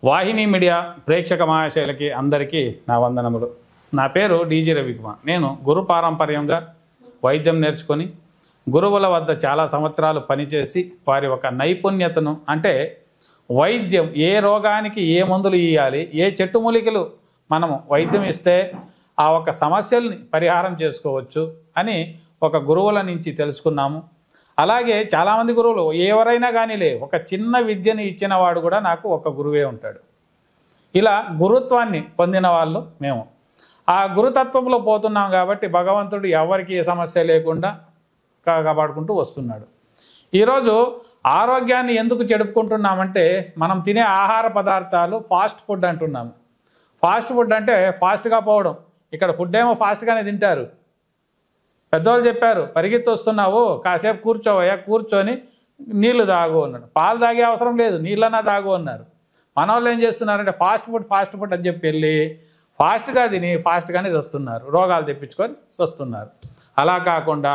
వాహిని media ప్రేక్షక మహాశయులకి అందరికీ నా వందనములు. నా పేరు డీజీ రవికుమార్. నేను గురు పారంపర్యంగా వైద్యం నేర్చుకొని గురువుల వద్ద చాలా సంవత్సరాలు పనిచేసి వారి ఒక నైపుణ్యతను, అంటే వైద్యం ఏ రోగానికి ఏ మందులు ఇవ్వాలి, ఏ చెట్టు మూలికలు మనము వైద్యం ఇస్తే ఆ ఒక సమస్యల్ని పరిహారం చేసుకోవచ్చు అని ఒక గురువుల నుంచి తెలుసుకున్నాము. అలాగే చాలామంది గురువులు ఎవరైనా కానీ ఒక చిన్న విద్యని ఇచ్చిన వాడు కూడా నాకు ఒక గురువే ఉంటాడు. ఇలా గురుత్వాన్ని పొందిన వాళ్ళు మేము ఆ గురుతత్వంలో పోతున్నాం కాబట్టి భగవంతుడు ఎవరికి ఏ సమస్య లేకుండా కాపాడుకుంటూ వస్తున్నాడు. ఈరోజు ఆరోగ్యాన్ని ఎందుకు చెడుపుకుంటున్నామంటే మనం తినే ఆహార పదార్థాలు ఫాస్ట్ ఫుడ్ అంటున్నాము. ఫాస్ట్ ఫుడ్ అంటే ఫాస్ట్గా పోవడం. ఇక్కడ ఫుడ్ ఏమో ఫాస్ట్గానే తింటారు. పెద్దవాళ్ళు చెప్పారు, పరిగెత్తి వస్తున్నావు కాసేపు కూర్చోవయ్యా, కూర్చొని నీళ్లు తాగు అన్నాడు. పాలు తాగే అవసరం లేదు, నీళ్ళన్నా తాగు అన్నారు. మన వాళ్ళు ఏం చేస్తున్నారంటే ఫాస్ట్ ఫుడ్ అని చెప్పి వెళ్ళి ఫాస్ట్గా తిని ఫాస్ట్గానే వస్తున్నారు, రోగాలు తెప్పించుకొని వస్తున్నారు. అలా కాకుండా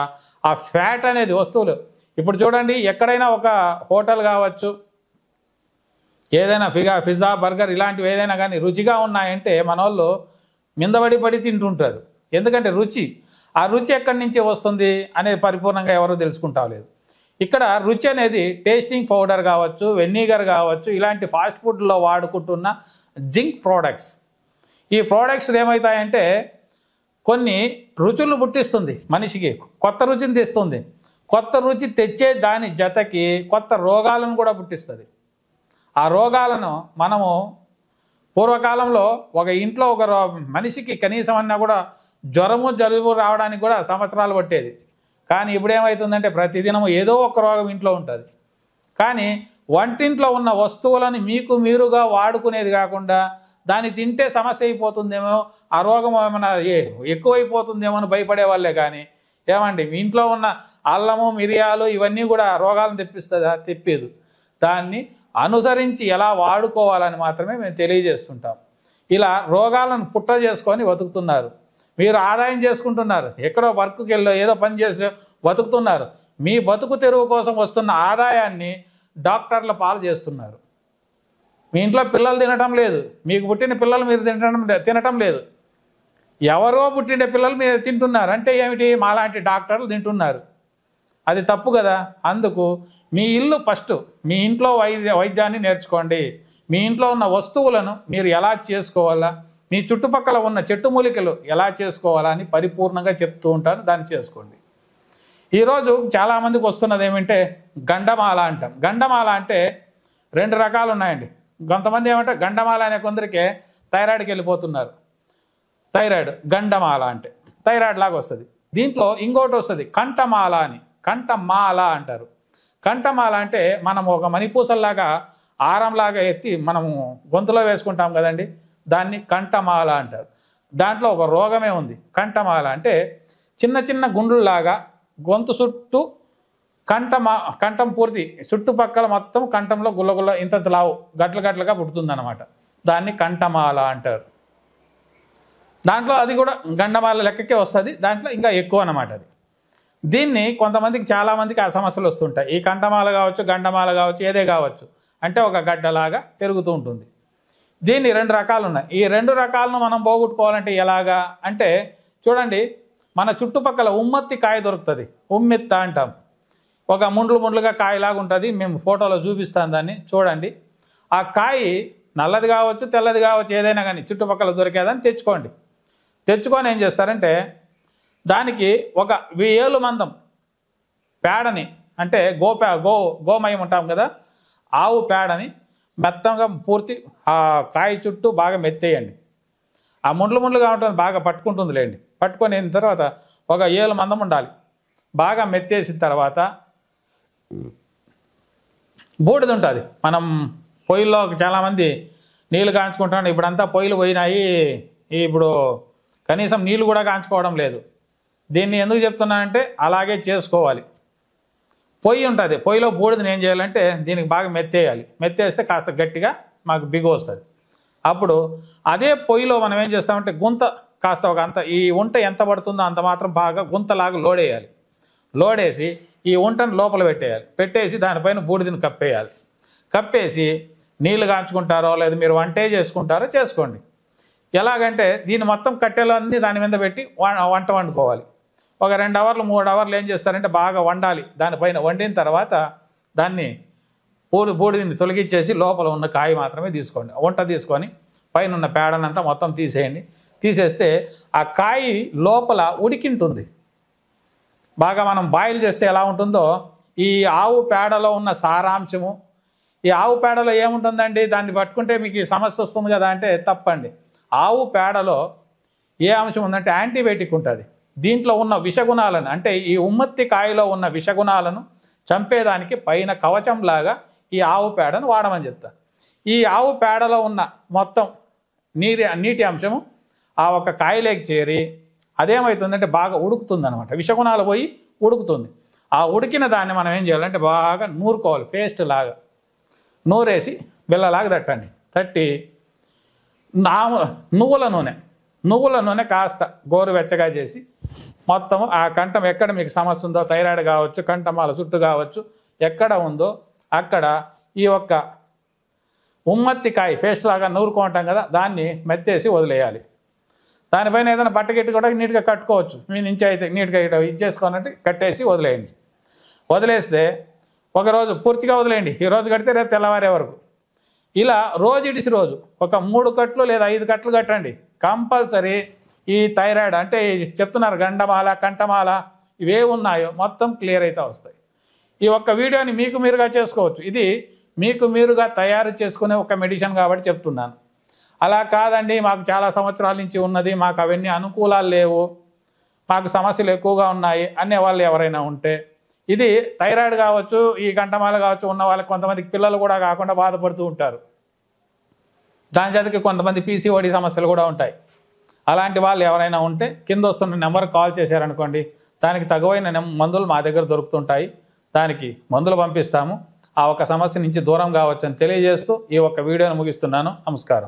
ఆ ఫ్యాట్ అనేది వస్తువులు ఇప్పుడు చూడండి, ఎక్కడైనా ఒక హోటల్ కావచ్చు, ఏదైనా పిజ్జా బర్గర్ ఇలాంటివి ఏదైనా కానీ రుచిగా ఉన్నాయంటే మన వాళ్ళు మిందబడి తింటుంటారు. ఎందుకంటే ఆ రుచి ఎక్కడి నుంచి వస్తుంది అనేది పరిపూర్ణంగా ఎవరు తెలుసుకుంటా లేదు. ఇక్కడ రుచి అనేది టేస్టింగ్ పౌడర్ కావచ్చు, వెనిగర్ కావచ్చు, ఇలాంటి ఫాస్ట్ ఫుడ్లో వాడుకుంటున్న జింక్ ప్రోడక్ట్స్. ఈ ప్రోడక్ట్స్ ఏమవుతాయంటే కొన్ని రుచులు పుట్టిస్తుంది, మనిషికి కొత్త రుచిని తెస్తుంది. కొత్త రుచి తెచ్చే దాని జతకి కొత్త రోగాలను కూడా పుట్టిస్తుంది. ఆ రోగాలను మనము పూర్వకాలంలో ఒక ఇంట్లో ఒక మనిషికి కనీసం అన్నా కూడా జ్వరము జలుబు రావడానికి కూడా సంవత్సరాలు పట్టేది. కానీ ఇప్పుడు ఏమవుతుందంటే ప్రతిదినము ఏదో ఒక రోగం ఇంట్లో ఉంటుంది. కానీ వంటింట్లో ఉన్న వస్తువులను మీరుగా వాడుకునేది కాకుండా దాన్ని తింటే సమస్య అయిపోతుందేమో, ఆ రోగం ఏమైనా ఎక్కువైపోతుందేమో అని భయపడే వాళ్ళే. కానీ ఏమండి, మీ ఇంట్లో ఉన్న అల్లము మిరియాలు ఇవన్నీ కూడా రోగాలను తెప్పేదు. దాన్ని అనుసరించి ఎలా వాడుకోవాలని మాత్రమే మేము తెలియజేస్తుంటాం. ఇలా రోగాలను పుట్ట చేసుకొని బతుకుతున్నారు. మీరు ఆదాయం చేసుకుంటున్నారు, ఎక్కడో వర్క్కి వెళ్ళో ఏదో పని చేసి బతుకుతున్నారు. మీ బతుకు తెరువు కోసం వస్తున్న ఆదాయాన్ని డాక్టర్ల పాలు చేస్తున్నారు. మీ ఇంట్లో పిల్లలు తినటం లేదు, మీకు పుట్టిన పిల్లలు మీరు తినటం లేదు, ఎవరో పుట్టిన పిల్లలు మీరు తింటున్నారు. అంటే ఏమిటి? మాలాంటి డాక్టర్లు తింటున్నారు. అది తప్పు కదా. అందుకు మీ ఇల్లు ఫస్ట్, మీ ఇంట్లో వైద్యాన్ని నేర్చుకోండి. మీ ఇంట్లో ఉన్న వస్తువులను మీరు ఎలా చేసుకోవాలా, మీ చుట్టుపక్కల ఉన్న చెట్టు మూలికలు ఎలా చేసుకోవాలా అని పరిపూర్ణంగా చెప్తూ ఉంటాను. దాన్ని చేసుకోండి. ఈరోజు చాలామందికి వస్తున్నది ఏమంటే గండమాల అంటాం. గండమాల అంటే రెండు రకాలు ఉన్నాయండి. కొంతమంది ఏమంటే గండమాల అనే కొందరికే థైరాయిడ్కి వెళ్ళిపోతున్నారు. థైరాయిడ్ గండమాల అంటే థైరాయిడ్ లాగా వస్తుంది. దీంట్లో ఇంకోటి వస్తుంది కంఠమాల అని, కంఠమాల అంటారు. కంఠమాల అంటే మనం ఒక మణిపూసల్లాగా ఆరంలాగా ఎత్తి మనము గొంతులో వేసుకుంటాం కదండి, దాన్ని కంఠమాల అంటారు. దాంట్లో ఒక రోగమే ఉంది. కంఠమాల అంటే చిన్న చిన్న గుండుల్లాగా గొంతు చుట్టూ కంఠం పూర్తి చుట్టుపక్కల మొత్తం కంఠంలో గుల్లగుల్ల ఇంత లావు గట్లుగా పుడుతుందన్నమాట. దాన్ని కంఠమాల అంటారు. దాంట్లో అది కూడా గండమాల లెక్కకే వస్తుంది, దాంట్లో ఇంకా ఎక్కువ అన్నమాట అది. దీన్ని కొంతమందికి చాలామందికి ఆ సమస్యలు వస్తుంటాయి. ఈ కంఠమాల కావచ్చు, గండమాల కావచ్చు, ఏదే కావచ్చు, అంటే ఒక గడ్డలాగా పెరుగుతూ ఉంటుంది. దీన్ని రెండు రకాలు ఉన్నాయి. ఈ రెండు రకాలను మనం పోగొట్టుకోవాలంటే ఎలాగా అంటే చూడండి, మన చుట్టుపక్కల ఉమ్మెత్తి కాయ దొరుకుతుంది, ఉమ్మెత్త అంటాం. ఒక ముండ్లుగా కాయలాగా ఉంటుంది. మేము ఫోటోలో చూపిస్తాం, దాన్ని చూడండి. ఆ కాయ నల్లది కావచ్చు, తెల్లది కావచ్చు, ఏదైనా కానీ చుట్టుపక్కల దొరికేదని తెచ్చుకొని ఏం చేస్తారంటే దానికి ఒక 1000 మందం పేడని, అంటే గోమయం ఉంటాం కదా, ఆవు పేడని మెత్తంగా పూర్తి ఆ కాయ చుట్టూ బాగా మెత్తేయండి. ఆ ముండ్లుగా ఉంటుంది, బాగా పట్టుకుంటుందిలేండి. పట్టుకొని తర్వాత ఒక 7 మందం ఉండాలి. బాగా మెత్తేసిన తర్వాత బూడిద ఉంటుంది. మనం పొయ్యిల్లో చాలామంది నీళ్ళు కాంచుకుంటాను. ఇప్పుడంతా పొయ్యిలు పోయినాయి, ఇప్పుడు కనీసం నీళ్ళు కూడా కాంచుకోవడం లేదు. దీన్ని ఎందుకు చెప్తున్నానంటే అలాగే చేసుకోవాలి. పొయ్యి ఉంటుంది, పొయ్యిలో బూడిదని ఏం చేయాలంటే దీనికి బాగా మెత్తేయాలి. మెత్తేస్తే కాస్త గట్టిగా మాకు బిగు వస్తుంది. అప్పుడు అదే పొయ్యిలో మనం ఏం చేస్తామంటే గుంత కాస్త ఒక అంత, ఈ వంట ఎంత పడుతుందో అంత మాత్రం బాగా గుంతలాగా లోడేయాలి. లోడేసి ఈ వంటను లోపల పెట్టేసి దానిపైన బూడిదని కప్పేయాలి. కప్పేసి నీళ్లు కాంచుకుంటారో లేదా మీరు వంటే చేసుకుంటారో చేసుకోండి. ఎలాగంటే దీన్ని మొత్తం కట్టెలు అన్నీ దాని మీద పెట్టి వంట వండుకోవాలి. ఒక 2 అవర్లు 3 అవర్లు ఏం చేస్తారంటే బాగా వండాలి. దానిపైన వండిన తర్వాత దాన్ని బూడిదని తొలగించేసి లోపల ఉన్న కాయ మాత్రమే తీసుకోండి. వంట తీసుకొని పైన ఉన్న పేడనంతా మొత్తం తీసేయండి. తీసేస్తే ఆ కాయ లోపల ఉడికింటుంది. బాగా మనం బాయిల్ చేస్తే ఎలా ఉంటుందో ఈ ఆవు పేడలో ఉన్న సారాంశము, ఈ ఆవు పేడలో ఏముంటుందండి, దాన్ని పట్టుకుంటే మీకు ఈ సమస్య వస్తుంది కదా అంటే తప్పండి. ఆవు పేడలో ఏ అంశం ఉందంటే యాంటీబయాటిక్ ఉంటుంది. దీంట్లో ఉన్న విషగుణాలను అంటే ఈ ఉమ్మత్తి కాయలో ఉన్న విషగుణాలను చంపేదానికి పైన కవచంలాగా ఈ ఆవు పేడను వాడమని చెప్తా. ఈ ఆవు పేడలో ఉన్న మొత్తం నీటి అంశము ఆ ఒక కాయలోకి చేరి అదేమవుతుందంటే బాగా ఉడుకుతుంది అనమాట. విషగుణాలు పోయి ఉడుకుతుంది. ఆ ఉడికిన దాన్ని మనం ఏం చేయాలంటే బాగా నూరుకోవాలి. పేస్ట్ లాగా నూరేసి బిళ్ళలాగా తట్టండి. తట్టి నువ్వుల నూనె కాస్త గోరువెచ్చగా చేసి మొత్తం ఆ కంఠం ఎక్కడ మీకు సమస్య ఉందో, థైరాయిడ్ కావచ్చు, కంఠమాల చుట్టూ కావచ్చు, ఎక్కడ ఉందో అక్కడ ఈ ఒక్క ఉమ్మత్తికాయ పేస్ట్ లాగా నూరుకుంటాం కదా, దాన్ని మెత్తేసి వదిలేయాలి. దానిపైన ఏదైనా బట్టకెట్టి కూడా నీట్గా కట్టుకోవచ్చు. మీ నుంచి అయితే నీట్గా ఇది చేసుకోవాలంటే కట్టేసి వదిలేయండి. వదిలేస్తే ఒకరోజు పూర్తిగా వదిలేయండి. ఈ రోజు కడితే రేపు తెల్లవారే వరకు ఇలా రోజు ఇడిసి రోజు ఒక 3 కట్లు లేదా 5 కట్లు కట్టండి. కంపల్సరీ ఈ థైరాయిడ్ అంటే చెప్తున్నారు గండమాల, కంఠమాల ఇవే ఉన్నాయో మొత్తం క్లియర్ అయితే వస్తాయి. ఈ ఒక్క వీడియోని మీకు మీరుగా చేసుకోవచ్చు. ఇది మీకు మీరుగా తయారు చేసుకునే ఒక మెడిసిన్ కాబట్టి చెప్తున్నాను. అలా కాదండి మాకు చాలా సంవత్సరాల నుంచి ఉన్నది, మాకు అవన్నీ అనుకూలాలు లేవు, మాకు సమస్యలు ఎక్కువగా ఉన్నాయి అనే వాళ్ళు ఎవరైనా ఉంటే ఇది థైరాయిడ్ కావచ్చు, ఈ కంఠమాల కావచ్చు ఉన్న వాళ్ళకి కొంతమందికి పిల్లలు కూడా కాకుండా బాధపడుతూ ఉంటారు. దాని చేతకి కొంతమంది పీసీఓడి సమస్యలు కూడా ఉంటాయి. అలాంటి వాళ్ళు ఎవరైనా ఉంటే కింద వస్తున్న నెంబర్కి కాల్ చేశారనుకోండి, దానికి తగువైన మందులు మా దగ్గర దొరుకుతుంటాయి. దానికి మందులు పంపిస్తాము. ఆ ఒక సమస్య నుంచి దూరం కావచ్చని తెలియజేస్తూ ఈ ఒక్క వీడియోను ముగిస్తున్నాను. నమస్కారం.